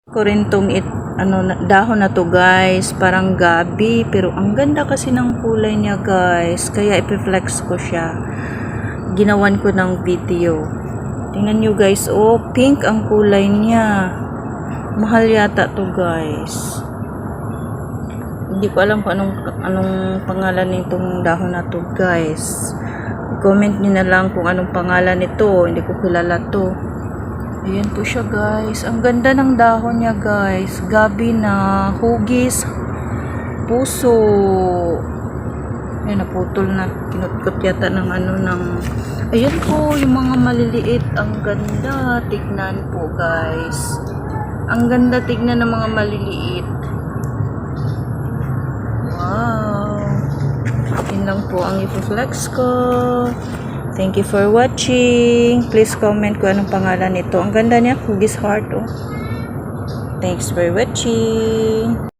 Ko rin tong dahon na to guys, parang gabi, pero ang ganda kasi ng kulay niya guys, kaya i-flex ko siya. Ginawan ko ng video. Tingnan nyo guys, oh pink ang kulay niya. Mahal yata to guys. Hindi ko alam kung anong pangalan nitong dahon na to guys. Comment nyo na lang kung anong pangalan nito, hindi ko kilala to. Ayan po siya guys. Ang ganda ng dahon niya guys. Gabi na, hugis, puso. Ayan, naputol na. Kinutkot yata ng ayan po, yung mga maliliit. Ang ganda. Tignan po guys. Ang ganda tignan ng mga maliliit. Wow. Yun lang po ang i-flex ko. Thank you for watching. Please comment kung anong pangalan nito. Ang ganda niya, hugis heart, oh. Thanks for watching.